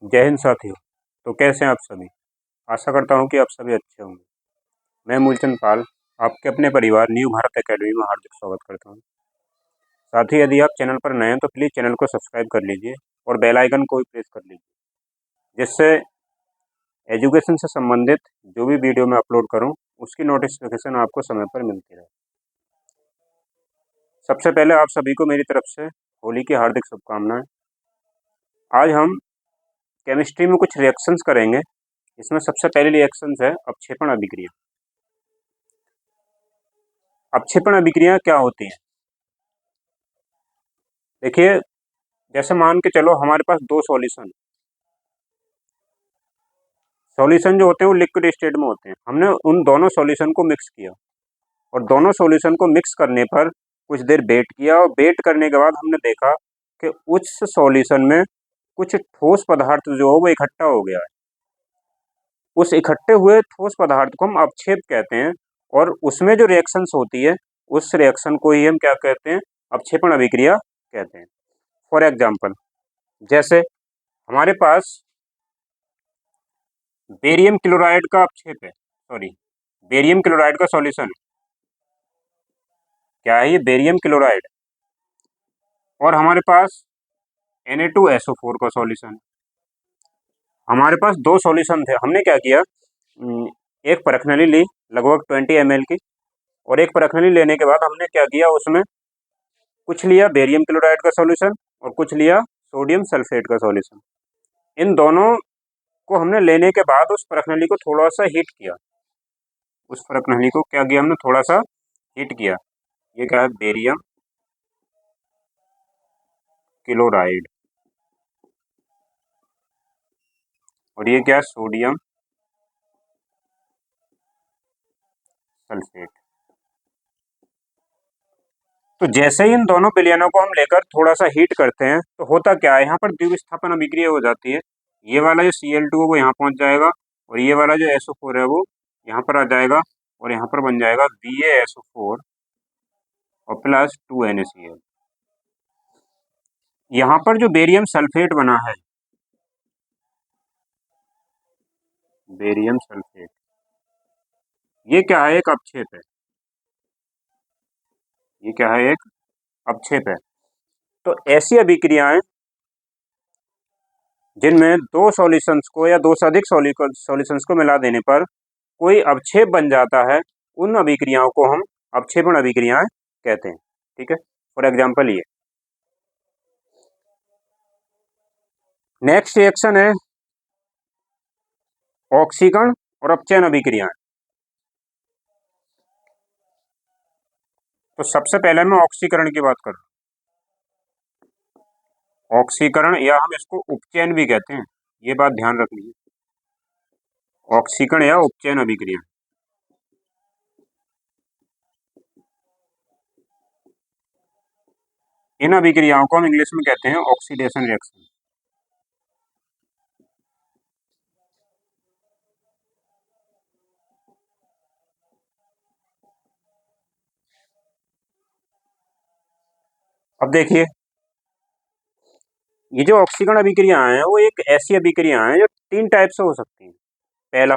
जय हिंद साथियों। तो कैसे हैं आप सभी। आशा करता हूं कि आप सभी अच्छे होंगे। मैं मूलचंद पाल आपके अपने परिवार न्यू भारत एकेडमी में हार्दिक स्वागत करता हूं। साथ ही यदि आप चैनल पर नए हैं तो प्लीज़ चैनल को सब्सक्राइब कर लीजिए और बेल आइकन को भी प्रेस कर लीजिए, जिससे एजुकेशन से संबंधित जो भी वीडियो मैं अपलोड करूं उसकी नोटिफिकेशन आपको समय पर मिलती रहे। सबसे पहले आप सभी को मेरी तरफ से होली की हार्दिक शुभकामनाएं। आज हम केमिस्ट्री में कुछ रिएक्शंस करेंगे। इसमें सबसे पहली रिएक्शंस है अपक्षेपण अभिक्रिया। अपक्षेपण अभिक्रिया क्या होती है? देखिए, जैसे मान के चलो हमारे पास दो सॉल्यूशन जो होते हैं वो लिक्विड स्टेट में होते हैं। हमने उन दोनों सॉल्यूशन को मिक्स किया और दोनों सॉल्यूशन को मिक्स करने पर कुछ देर वेट किया और वेट करने के बाद हमने देखा कि उस सॉल्यूशन में कुछ ठोस पदार्थ जो है वो इकट्ठा हो गया है। उस इकट्ठे हुए ठोस पदार्थ को हम अपक्षेप कहते हैं और उसमें जो रिएक्शंस होती है उस रिएक्शन को ही हम क्या कहते हैं? अपक्षेपण अभिक्रिया कहते हैं। फॉर एग्जाम्पल, जैसे हमारे पास बेरियम क्लोराइड का अपक्षेप है, बेरियम क्लोराइड का सॉल्यूशन क्या है? ये बेरियम क्लोराइड। और हमारे पास Na2SO4 का सॉल्यूशन। हमारे पास दो सॉल्यूशन थे। हमने क्या किया, एक परखनली ली लगभग 20 ml की, और एक परखनली लेने के बाद हमने क्या किया, उसमें कुछ लिया बेरियम क्लोराइड का सॉल्यूशन और कुछ लिया सोडियम सल्फेट का सॉल्यूशन। इन दोनों को हमने लेने के बाद उस परखनली को थोड़ा सा हीट किया। उस परखनली को क्या किया हमने? थोड़ा सा हीट किया। ये क्या है? Barium chloride. और ये क्या है? Sodium sulphate. तो जैसे ही इन दोनों विलयनों को हम लेकर थोड़ा सा हीट करते हैं तो होता क्या है, यहाँ पर द्विविस्थापन अभिक्रिया हो जाती है। ये वाला जो Cl2 है वो यहाँ पहुंच जाएगा और ये वाला जो SO4 है वो यहाँ पर आ जाएगा और यहाँ पर बन जाएगा BaSO4 और प्लस 2NaCl। यहाँ पर जो बेरियम सल्फेट बना है, बेरियम सल्फेट, ये क्या है? एक अपक्षेप है। ये क्या है? एक अपक्षेप है। तो ऐसी अभिक्रियाएं जिनमें दो सॉल्यूशंस को या दो से अधिक सॉल्यूशंस को मिला देने पर कोई अवक्षेप बन जाता है, उन अभिक्रियाओं को हम अपक्षेपण अभिक्रियाएं कहते हैं। ठीक है। फॉर एग्जाम्पल, ये नेक्स्ट रिएक्शन है ऑक्सीकरण और अपचयन अभिक्रियाएं। तो सबसे पहले मैं ऑक्सीकरण की बात कर रहा हूं। ऑक्सीकरण या हम इसको उपचयन भी कहते हैं, ये बात ध्यान रख लीजिए। ऑक्सीकरण या उपचयन अभिक्रिया, इन अभिक्रियाओं को हम इंग्लिश में कहते हैं ऑक्सीडेशन रिएक्शन। अब देखिए, ये जो ऑक्सीकरण अभिक्रिया है वो एक ऐसी अभिक्रिया है जो तीन टाइप से हो सकती है। पहला,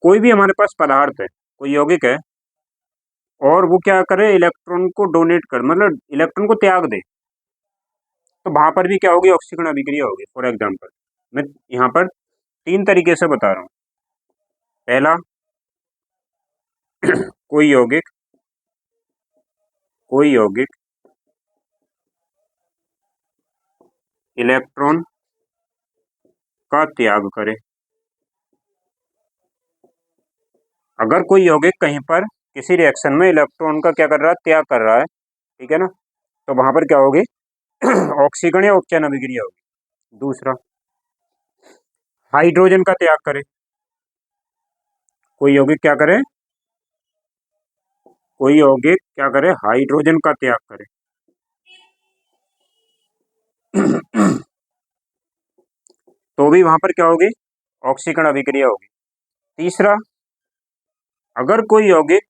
कोई भी हमारे पास पदार्थ है, कोई यौगिक है, और वो क्या करे, इलेक्ट्रॉन को डोनेट कर, मतलब इलेक्ट्रॉन को त्याग दे, तो वहां पर भी क्या होगी? ऑक्सीकरण अभिक्रिया होगी। फॉर एग्जाम्पल, मैं यहाँ पर तीन तरीके से बता रहा हूँ। पहला, कोई यौगिक इलेक्ट्रॉन का त्याग करे। अगर कोई यौगिक कहीं पर किसी रिएक्शन में इलेक्ट्रॉन का क्या कर रहा है? त्याग कर रहा है, ठीक है ना, तो वहां पर क्या होगी? ऑक्सीकरण या उपचयन अभिक्रिया होगी। दूसरा, हाइड्रोजन का त्याग करे। कोई यौगिक क्या करे? कोई यौगिक क्या करे? हाइड्रोजन का त्याग करे। तो भी वहां पर क्या होगी? ऑक्सीकरण अभिक्रिया होगी। तीसरा, अगर कोई यौगिक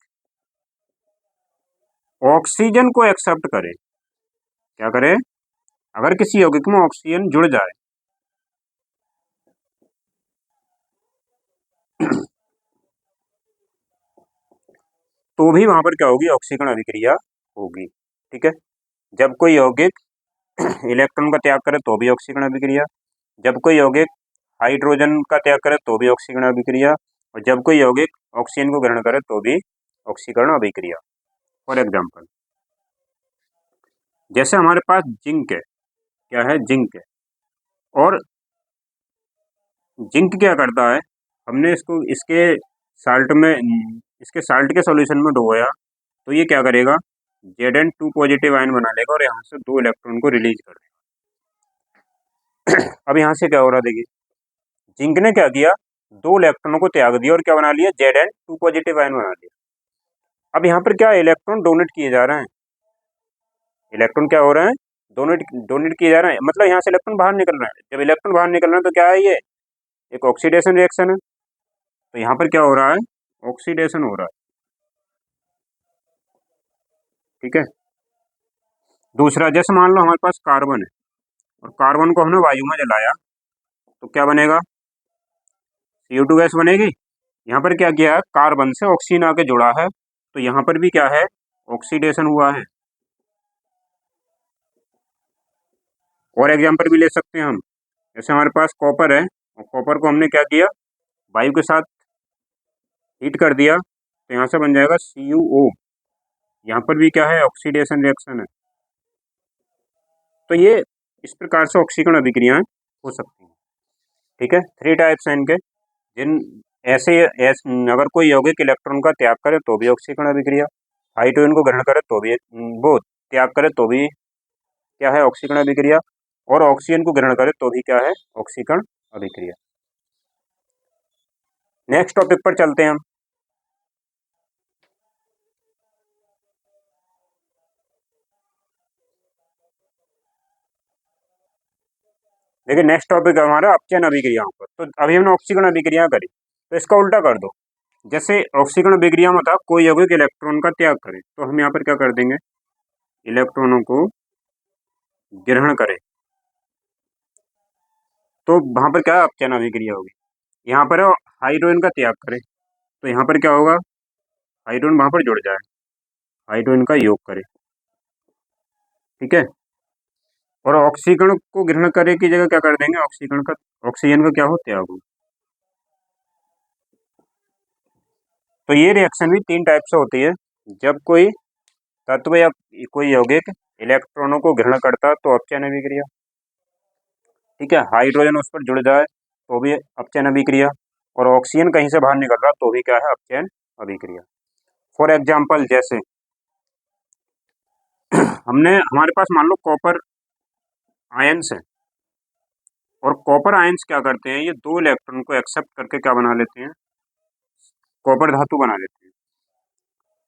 ऑक्सीजन को एक्सेप्ट करे, क्या करे, अगर किसी यौगिक में ऑक्सीजन जुड़ जाए तो भी वहां पर क्या होगी, ऑक्सीकरण अभिक्रिया होगी। ठीक है, जब कोई यौगिक इलेक्ट्रॉन का त्याग करे तो भी ऑक्सीकरण अभिक्रिया, जब कोई यौगिक हाइड्रोजन का त्याग करे तो भी ऑक्सीकरण अभिक्रिया, और जब कोई यौगिक ऑक्सीजन को ग्रहण करे तो भी ऑक्सीकरण अभिक्रिया। फॉर एग्जाम्पल, जैसे हमारे पास जिंक है, क्या है, जिंक है, और जिंक क्या करता है, हमने इसको इसके साल्ट के सॉल्यूशन में डुबोया तो ये क्या करेगा, Zn2 पॉजिटिव आयन बना लेगा और यहाँ से 2 इलेक्ट्रॉन को रिलीज कर देगा। अब यहाँ से क्या हो रहा है, देखिए जिंक ने क्या किया, 2 इलेक्ट्रॉनों को त्याग दिया और क्या बना लिया, Zn2 पॉजिटिव आयन बना लिया। अब यहाँ पर क्या इलेक्ट्रॉन डोनेट किए जा रहे हैं, इलेक्ट्रॉन क्या हो रहे हैं, डोनेट किए जा रहे हैं, मतलब यहाँ से इलेक्ट्रॉन बाहर निकल रहे हैं। जब इलेक्ट्रॉन बाहर निकल रहे हैं तो क्या है, ये एक ऑक्सीडेशन रिएक्शन है। तो यहाँ पर क्या हो रहा है, ऑक्सीडेशन हो रहा है। ठीक है, दूसरा, जैसे मान लो हमारे पास कार्बन है और कार्बन को हमने वायु में जलाया तो क्या बनेगा, CO2 गैस बनेगी। यहाँ पर क्या किया है, कार्बन से ऑक्सीजन आके जुड़ा है तो यहाँ पर भी क्या है, ऑक्सीडेशन हुआ है। और एग्जाम्पल भी ले सकते हैं हम, जैसे हमारे पास कॉपर है और कॉपर को हमने क्या किया, वायु के साथ हीट कर दिया तो यहाँ से बन जाएगा CuO। यहाँ पर भी क्या है, ऑक्सीडेशन रिएक्शन है। तो ये इस प्रकार से ऑक्सीकरण अभिक्रियाएं हो सकती हैं। ठीक है, 3 टाइप्स हैं इनके, जिन अगर कोई यौगिक इलेक्ट्रॉन का त्याग करे तो भी ऑक्सीकरण अभिक्रिया, हाइड्रोजन को ग्रहण करे तो भी, वो त्याग करे तो भी क्या है, ऑक्सीकरण अभिक्रिया, और ऑक्सीजन को ग्रहण करे तो भी क्या है, ऑक्सीकरण अभिक्रिया। नेक्स्ट टॉपिक पर चलते हैं हम। देखिए नेक्स्ट टॉपिक है हमारा अपचयन अभिक्रियाओं पर। तो अभी हमने ऑक्सीकरण अभिक्रिया करी, तो इसका उल्टा कर दो। जैसे ऑक्सीकरण अभिक्रिया में था कोई यौगिक इलेक्ट्रॉन का त्याग करे तो हम यहाँ पर क्या कर देंगे, इलेक्ट्रॉनों को ग्रहण करे, तो वहां पर क्या अपचयन अभिक्रिया होगी। यहाँ पर हाइड्रोजन का त्याग करे तो यहाँ पर क्या होगा, हाइड्रोजन वहां पर जुड़ जाए, हाइड्रोजन का योग करे। ठीक है, और ऑक्सीकरण को ग्रहण करे की जगह क्या कर देंगे, ऑक्सीजन का क्या हो, त्याग हो। तो ये रिएक्शन भी 3 टाइप से होती है। जब कोई तत्व या कोई यौगिक इलेक्ट्रॉनों को ग्रहण करता है तो अपचयन अभिक्रिया। ठीक है, हाइड्रोजन उस पर जुड़ जाए तो भी अपचयन अभिक्रिया, और ऑक्सीजन कहीं से बाहर निकल रहा तो भी क्या है, अपचयन अभिक्रिया। फॉर एग्जाम्पल, जैसे हमारे पास मान लो कॉपर आयंस है, और कॉपर आयंस क्या करते हैं, ये 2 इलेक्ट्रॉन को एक्सेप्ट करके क्या बना लेते हैं, कॉपर धातु बना लेते हैं।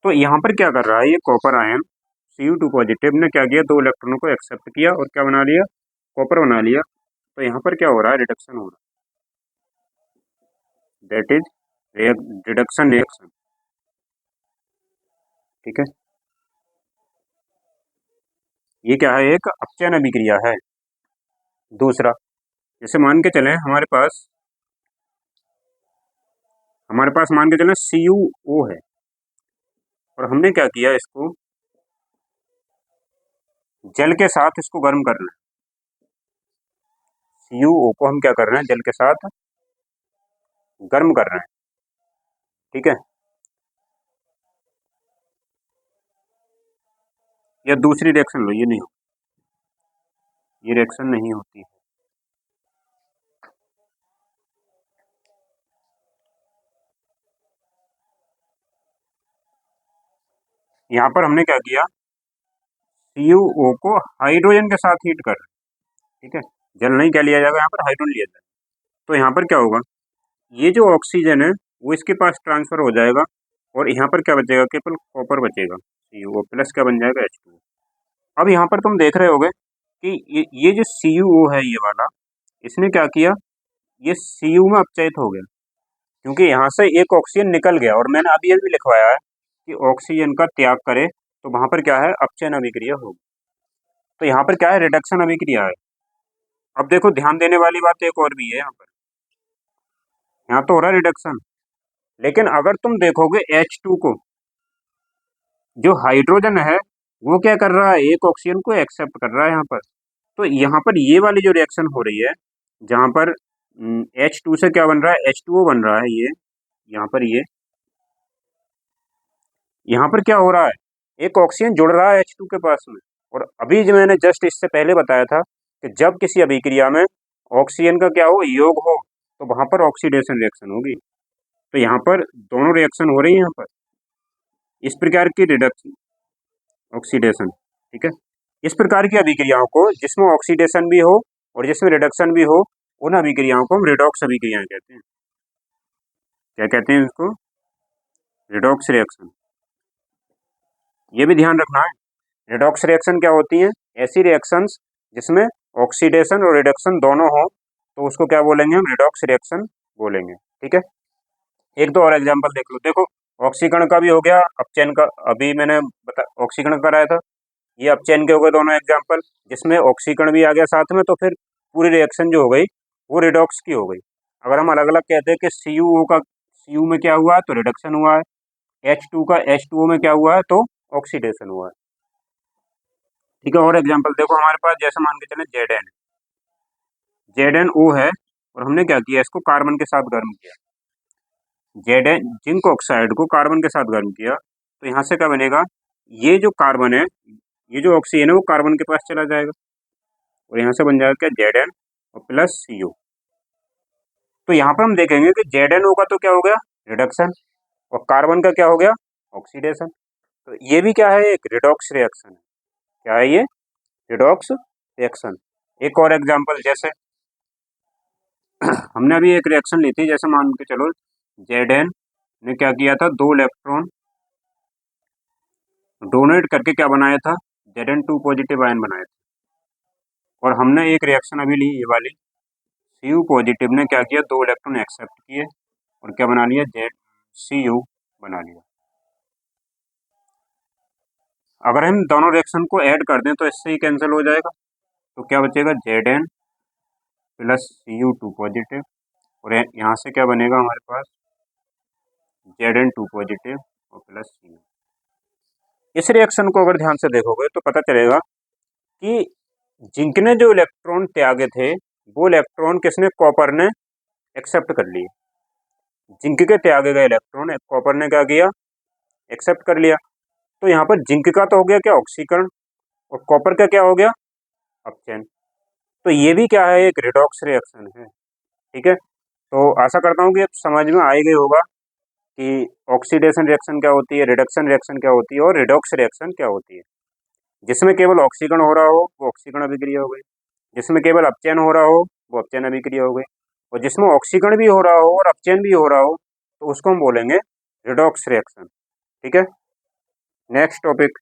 तो यहाँ पर क्या कर रहा है, ये कॉपर आयन Cu2 पॉजिटिव ने क्या किया, 2 इलेक्ट्रॉनों को एक्सेप्ट किया और क्या बना लिया, कॉपर बना लिया। तो यहाँ पर क्या हो रहा है, रिडक्शन हो रहा है, दैट इज रिडक्शन रिएक्शन। ठीक है, ये क्या है, एक अपचयन अभिक्रिया है। दूसरा, जैसे मान के चले हमारे पास मान के चले CuO है, और हमने क्या किया, इसको जल के साथ इसको गर्म करना है। CuO को हम क्या कर रहे हैं, जल के साथ गर्म कर रहे हैं। ठीक है, या दूसरी रिएक्शन लो, ये नहीं हो, ये रिएक्शन नहीं होती है। यहाँ पर हमने क्या किया, CuO को हाइड्रोजन के साथ हीट कर रहे हैं। ठीक है, जल नहीं क्या लिया जाएगा, यहाँ पर हाइड्रोजन लिया जाएगा। तो यहाँ पर क्या होगा, ये जो ऑक्सीजन है वो इसके पास ट्रांसफर हो जाएगा, और यहाँ पर क्या बचेगा, केवल कॉपर बचेगा, CuO प्लस क्या बन जाएगा, H2O। अब यहाँ पर तुम देख रहे होगे कि ये जो CuO है, ये वाला, इसने क्या किया, ये Cu में अपचयित हो गया, क्योंकि यहाँ से एक ऑक्सीजन निकल गया, और मैंने अभी ये भी लिखवाया है कि ऑक्सीजन का त्याग करे तो वहां पर क्या है, अपचयन अभिक्रिया होगी। तो यहाँ पर क्या है, रिडक्शन अभिक्रिया है। अब देखो ध्यान देने वाली बात एक और भी है, यहाँ तो हो रहा है रिडक्शन, लेकिन अगर तुम देखोगे H2 को, जो हाइड्रोजन है वो क्या कर रहा है, एक ऑक्सीजन को एक्सेप्ट कर रहा है यहाँ पर। तो यहाँ पर ये वाली जो रिएक्शन हो रही है, जहाँ पर H2 से क्या बन रहा है, H2O बन रहा है, ये यहाँ पर यहाँ पर क्या हो रहा है, एक ऑक्सीजन जुड़ रहा है H2 के पास में। और अभी जो मैंने जस्ट इससे पहले बताया था कि जब किसी अभिक्रिया में ऑक्सीजन का क्या हो, योग हो, तो वहां पर ऑक्सीडेशन रिएक्शन होगी। तो यहाँ पर दोनों रिएक्शन हो रही है यहाँ पर, इस प्रकार की रिडक्शन ऑक्सीडेशन, ठीक है। इस प्रकार की अभिक्रियाओं को जिसमें ऑक्सीडेशन भी हो और जिसमें रिडक्शन भी हो, उन अभिक्रियाओं को हम रिडॉक्स अभिक्रियाएं कहते हैं। क्या कहते हैं इसको, रिडॉक्स रिएक्शन। ये भी ध्यान रखना है, रिडॉक्स रिएक्शन क्या होती है, ऐसी रिएक्शंस जिसमें ऑक्सीडेशन और रिडक्शन दोनों हो, तो उसको क्या बोलेंगे हम, रिडॉक्स रिएक्शन बोलेंगे, ठीक है। एक दो और एग्जांपल देख लो। देखो ऑक्सीकरण का भी हो गया, अपचयन का अभी मैंने ऑक्सीकरण कराया था, ये अपचयन के हो गए दोनों एग्जांपल, जिसमें ऑक्सीकरण भी आ गया साथ में, तो फिर पूरी रिएक्शन जो हो गई वो रिडॉक्स की हो गई। अगर हम अलग अलग कहते हैं कि CuO का Cu में क्या हुआ है, तो रिडक्शन हुआ है, H2 का H2O में क्या हुआ है, तो ऑक्सीडेशन हुआ है, ठीक है। और एग्जाम्पल देखो हमारे पास, जैसे मान के चले ZnO है, और हमने क्या किया, इसको कार्बन के साथ गर्म किया, जिंक ऑक्साइड को कार्बन के साथ गर्म किया, तो यहाँ से क्या बनेगा, ये जो कार्बन है, ये जो ऑक्सीजन है वो कार्बन के पास चला जाएगा, और यहाँ से बन जाएगा क्या, Zn और प्लस CO। तो यहाँ पर हम देखेंगे कि ZnO का तो क्या हो गया, रिडक्शन, और कार्बन का क्या हो गया, ऑक्सीडेशन। तो ये भी क्या है, एक रिडॉक्स रिएक्शन है। क्या है ये, रिडॉक्स रिएक्शन। एक और एग्जांपल, जैसे हमने अभी एक रिएक्शन ली थी, जैसे मान के चलो Zn ने क्या किया था, 2 इलेक्ट्रॉन डोनेट करके क्या बनाया था, Zn2 पॉजिटिव आयन बनाया था। और हमने एक रिएक्शन अभी ली, ये वाली, Cu पॉजिटिव ने क्या किया, 2 इलेक्ट्रॉन एक्सेप्ट किए और क्या बना लिया, Cu बना लिया। अगर हम दोनों रिएक्शन को ऐड कर दें तो इससे ही कैंसिल हो जाएगा, तो क्या बचेगा, Zn प्लस Cu2 पॉजिटिव, और यहाँ से क्या बनेगा हमारे पास, Zn2 पॉजिटिव और प्लस Cu। इस रिएक्शन को अगर ध्यान से देखोगे तो पता चलेगा कि जिंक ने जो इलेक्ट्रॉन त्यागे थे, वो इलेक्ट्रॉन किसने, कॉपर ने एक्सेप्ट कर लिए। जिंक के त्यागे गए इलेक्ट्रॉन कॉपर ने क्या किया, एक्सेप्ट कर लिया। तो यहाँ पर जिंक का तो हो गया क्या, ऑक्सीकरण, और कॉपर का क्या हो गया, अपचयन। तो ये भी क्या है, एक रिडॉक्स रिएक्शन है, ठीक है। तो आशा करता हूँ कि अब समझ में आ ही गई होगा कि ऑक्सीडेशन रिएक्शन क्या होती है, रिडक्शन रिएक्शन क्या होती है, और रिडॉक्स रिएक्शन क्या होती है। जिसमें केवल ऑक्सीकरण हो रहा हो वो ऑक्सीकरण अभिक्रिया हो गई, जिसमें केवल अपचयन हो रहा हो वो अपचयन अभिक्रिया हो गई, और जिसमें ऑक्सीकरण भी हो रहा हो और अपचयन भी हो रहा हो तो उसको हम बोलेंगे रिडॉक्स रिएक्शन, ठीक है। नेक्स्ट टॉपिक,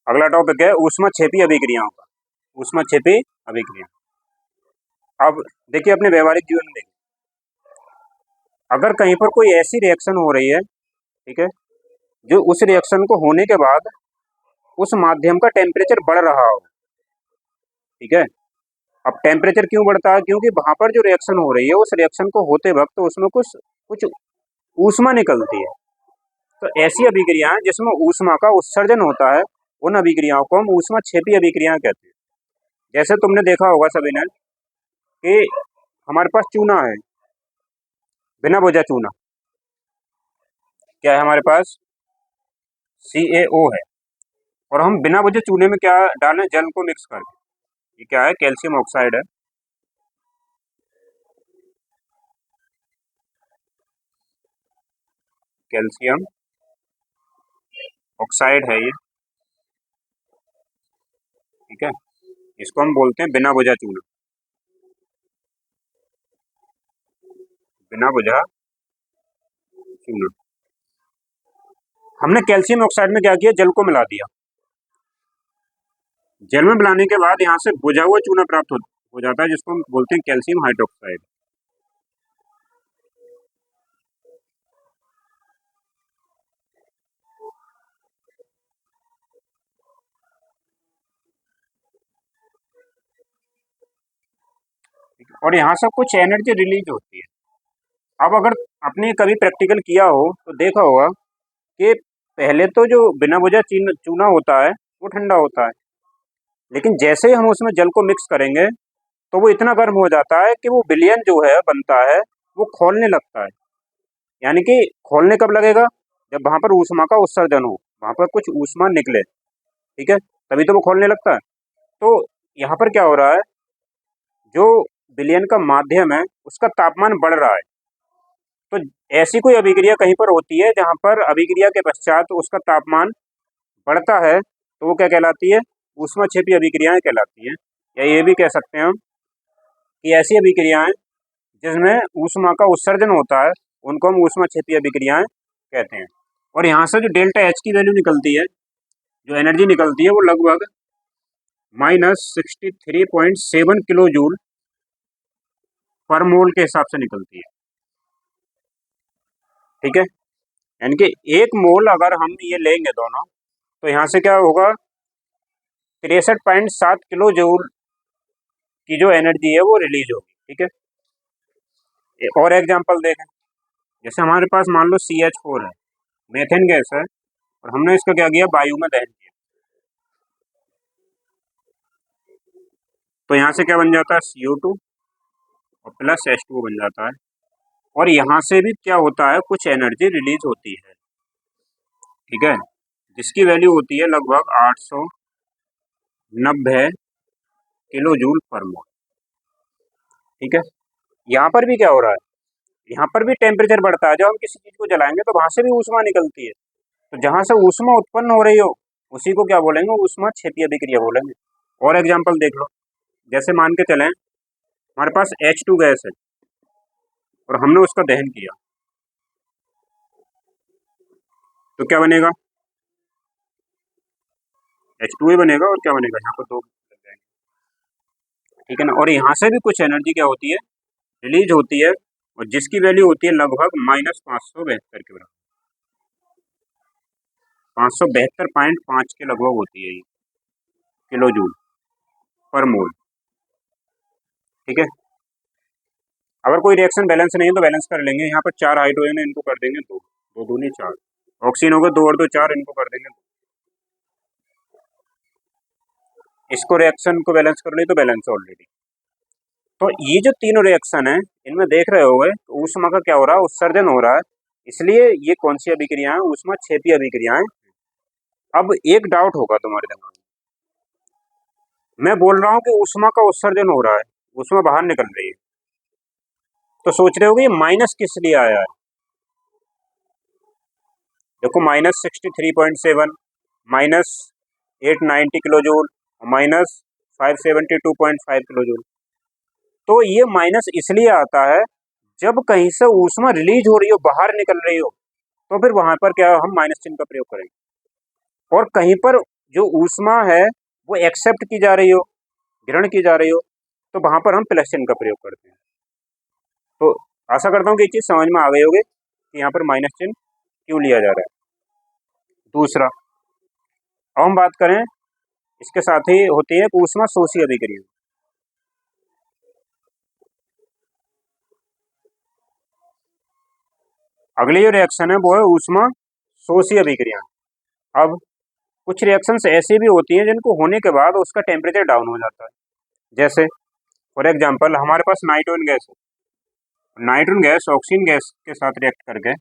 अगला टॉपिक है ऊष्माक्षेपी अभिक्रियाओं का। ऊष्माक्षेपी अभिक्रिया, अब देखिए अपने व्यवहारिक जीवन में देखिए, अगर कहीं पर कोई ऐसी रिएक्शन हो रही है, ठीक है, जो उस रिएक्शन को होने के बाद उस माध्यम का टेम्परेचर बढ़ रहा हो, ठीक है। अब टेम्परेचर क्यों बढ़ता है, क्योंकि वहां पर जो रिएक्शन हो रही है, उस रिएक्शन को होते वक्त तो उसमें कुछ कुछ ऊष्मा निकलती है। तो ऐसी अभिक्रियाएं जिसमें ऊष्मा का उत्सर्जन होता है, उन अभिक्रियाओं को हम ऊष्माक्षेपी अभिक्रियाएं कहते हैं। जैसे तुमने देखा होगा सभी ने कि हमारे पास चूना है, बिना बुझा चूना, क्या है हमारे पास, CaO है, और हम बिना बुझे चूने में क्या डालें, जल को मिक्स करके, ये क्या है, कैल्शियम ऑक्साइड है, कैल्शियम ऑक्साइड है ये, ठीक है। इसको हम बोलते हैं बिना बुझा चूना, बिना बुझा चूना। हमने कैल्शियम ऑक्साइड में क्या किया, जल को मिला दिया, जल में मिलाने के बाद यहाँ से बुझा हुआ चूना प्राप्त हो जाता है, जिसको हम बोलते हैं कैल्शियम हाइड्रोक्साइड। और यहाँ से कुछ एनर्जी रिलीज होती है। अब अगर आपने कभी प्रैक्टिकल किया हो तो देखा होगा कि पहले तो जो बिना वजह चूना होता है वो ठंडा होता है, लेकिन जैसे ही हम उसमें जल को मिक्स करेंगे तो वो इतना गर्म हो जाता है कि वो विलयन जो है बनता है वो खोलने लगता है। यानी कि खोलने कब लगेगा? जब वहाँ पर ऊष्मा का उत्सर्जन हो, वहाँ पर कुछ ऊष्मा निकले, ठीक है, तभी तो वो खोलने लगता है। तो यहाँ पर क्या हो रहा है, जो विलयन का माध्यम है उसका तापमान बढ़ रहा है। तो ऐसी कोई अभिक्रिया कहीं पर होती है जहाँ पर अभिक्रिया के पश्चात उसका तापमान बढ़ता है, तो वो क्या कहलाती है? ऊष्माक्षेपी अभिक्रियाएं कहलाती हैं। या ये भी कह सकते हैं हम कि ऐसी अभिक्रियाएं जिसमें ऊष्मा का उत्सर्जन होता है उनको हम ऊष्माक्षेपी अभिक्रियाएं कहते हैं। और यहाँ से जो डेल्टा एच की वैल्यू निकलती है, जो एनर्जी निकलती है, वो लगभग -63.7 किलो जूल पर मोल के हिसाब से निकलती है। ठीक है, यानी कि एक मोल अगर हम ये लेंगे दोनों, तो यहाँ से क्या होगा, 63.7 किलो जूल की जो एनर्जी है वो रिलीज होगी। ठीक है, एक और एग्जांपल देखें। जैसे हमारे पास मान लो CH4 है, मेथेन गैस है, और हमने इसका क्या किया, वायु में दहन किया, तो यहाँ से क्या बन जाता है, CO2 और प्लस H2O बन जाता है। और यहाँ से भी क्या होता है, कुछ एनर्जी रिलीज होती है। ठीक है, जिसकी वैल्यू होती है लगभग 890 किलो जूल पर मोल। ठीक है, यहाँ पर भी क्या हो रहा है, यहाँ पर भी टेम्परेचर बढ़ता है। जब हम किसी चीज को जलाएंगे तो वहां से भी ऊष्मा निकलती है, तो जहां से ऊष्मा उत्पन्न हो रही हो उसी को क्या बोलेंगे, ऊष्मा क्षेपीय अभिक्रिया बोलेंगे। और एग्जाम्पल देख लो। जैसे मान के चलें हमारे पास H2 गैस है और हमने उसका दहन किया, तो क्या बनेगा, H2 ही बनेगा। और क्या बनेगा, यहाँ पर दो लग जाएंगे। ठीक है ना, और यहाँ से भी कुछ एनर्जी क्या होती है, रिलीज होती है, और जिसकी वैल्यू होती है लगभग -572 के बराबर, 572.5 के लगभग होती है ये किलो जूल पर मोल। ठीक है, अगर कोई रिएक्शन बैलेंस नहीं है तो बैलेंस कर लेंगे। यहाँ पर 4 हाइड्रोजन है, इनको कर देंगे दो, दो दूनी 4, ऑक्सीजन हो गए 2 और 2 4, इनको कर देंगे 2। इसको रिएक्शन को बैलेंस कर ली तो बैलेंस ऑलरेडी। तो ये जो तीनों रिएक्शन है, इनमें देख रहे होगे तो ऊष्मा का क्या हो रहा है, उत्सर्जन हो रहा है। इसलिए ये कौन सी अभिक्रिया है, ऊष्मा क्षेपीय अभिक्रियाएं। अब एक डाउट होगा तुम्हारे दिमाग में, मैं बोल रहा हूँ कि ऊष्मा का उत्सर्जन हो रहा है, ऊष्मा बाहर निकल रही है, तो सोच रहे हो कि ये माइनस किस लिए आया है। देखो, -63.7, -890 किलो जूल, -572.5 किलो जूल। तो ये माइनस इसलिए आता है जब कहीं से ऊष्मा रिलीज हो रही हो, बाहर निकल रही हो, तो फिर वहां पर क्या हम माइनस चिन्ह का प्रयोग करेंगे। और कहीं पर जो ऊष्मा है वो एक्सेप्ट की जा रही हो, ग्रहण की जा रही हो, तो वहां पर हम प्लस चिन्ह का प्रयोग करते हैं। तो आशा करता हूँ कि ये चीज समझ में आ गई होगी कि यहाँ पर माइनस चिन्ह क्यों लिया जा रहा है। दूसरा, अब हम बात करें, इसके साथ ही होती है ऊष्मा शोषी अभिक्रिया। अगली जो रिएक्शन है वो है ऊष्मा शोषी अभिक्रिया। अब कुछ रिएक्शंस ऐसी भी होती हैं जिनको होने के बाद उसका टेम्परेचर डाउन हो जाता है। जैसे फॉर एग्जांपल हमारे पास नाइट्रोजन गैस है, नाइट्रोजन गैस ऑक्सीजन गैस के साथ रिएक्ट करके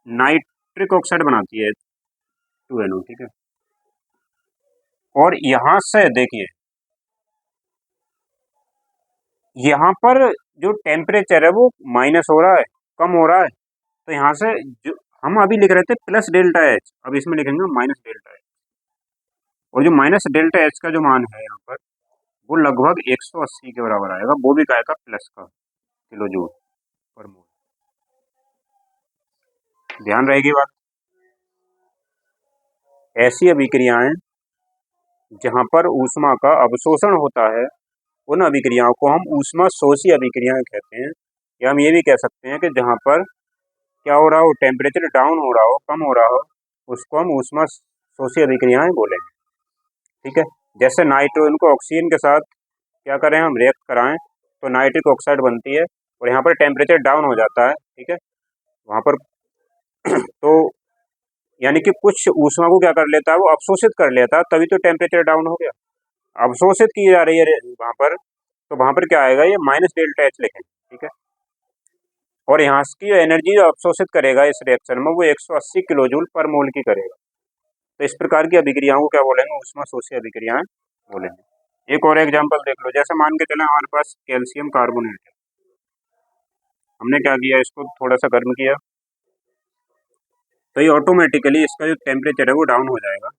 नाइट्रिक ऑक्साइड बनाती है 2NO। ठीक है, और यहाँ से देखिए, यहाँ पर जो टेम्परेचर है वो माइनस हो रहा है, कम हो रहा है। तो यहाँ से जो हम अभी लिख रहे थे प्लस डेल्टा एच, अब इसमें लिखेंगे माइनस डेल्टा एच। और जो माइनस डेल्टा एच का जो मान है यहाँ पर वो लगभग 180 के बराबर आएगा, वो भी का प्लस का किलो जूल पर मोल। ध्यान रहेगी बात। ऐसी अभिक्रियाएं जहां पर ऊष्मा का अवशोषण होता है, उन अभिक्रियाओं को हम ऊष्मा शोषी अभिक्रियाएं कहते हैं। या हम ये भी कह सकते हैं कि जहां पर क्या हो रहा हो, टेम्परेचर डाउन हो रहा हो, कम हो रहा हो, उसको हम ऊष्मा शोषी अभिक्रियाएं बोलेंगे। ठीक है, जैसे नाइट्रोजन को ऑक्सीजन के साथ क्या करें, हम रिएक्ट कराएं तो नाइट्रिक ऑक्साइड बनती है और यहाँ पर टेम्परेचर डाउन हो जाता है, ठीक है, वहाँ पर तो यानी कि कुछ ऊष्मा को क्या कर लेता है, वो अवशोषित कर लेता है, तभी तो टेम्परेचर डाउन हो गया। अवशोषित की जा रही है वहाँ पर, तो वहाँ पर क्या आएगा, ये माइनस डेल्टा एच लिखेंगे, ठीक है। और यहाँ की एनर्जी जो अवशोषित करेगा इस रिएक्शन में, वो 180 किलो जूल पर मोल की करेगा। तो इस प्रकार की अभिक्रियाओं को क्या बोलेंगे, ऊष्मा शोषी अभिक्रियाएं बोलेंगे। एक और एग्जांपल देख लो, जैसे मान के चले हमारे पास कैल्शियम कार्बोनेट है, हमने क्या किया, इसको थोड़ा सा गर्म किया, तो ये ऑटोमेटिकली इसका जो टेम्परेचर है वो डाउन हो जाएगा।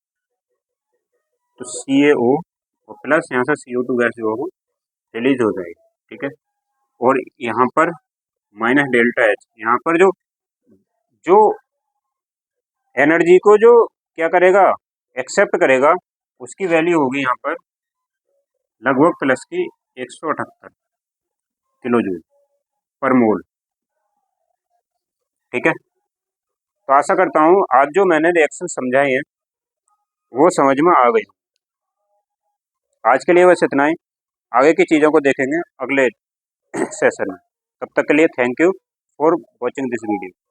तो CaO और प्लस यहाँ से CO2 गैस जो है वो रिलीज हो जाएगी, ठीक है। और यहाँ पर माइनस डेल्टा एच, यहाँ पर जो जो एनर्जी को जो क्या करेगा, एक्सेप्ट करेगा, उसकी वैल्यू होगी यहाँ पर लगभग प्लस की 178 किलो जूल पर मोल, ठीक है। तो आशा करता हूँ आज जो मैंने रिएक्शन समझाए हैं वो समझ में आ गई। आज के लिए बस इतना ही, आगे की चीज़ों को देखेंगे अगले सेशन में। तब तक के लिए thank you for watching this video.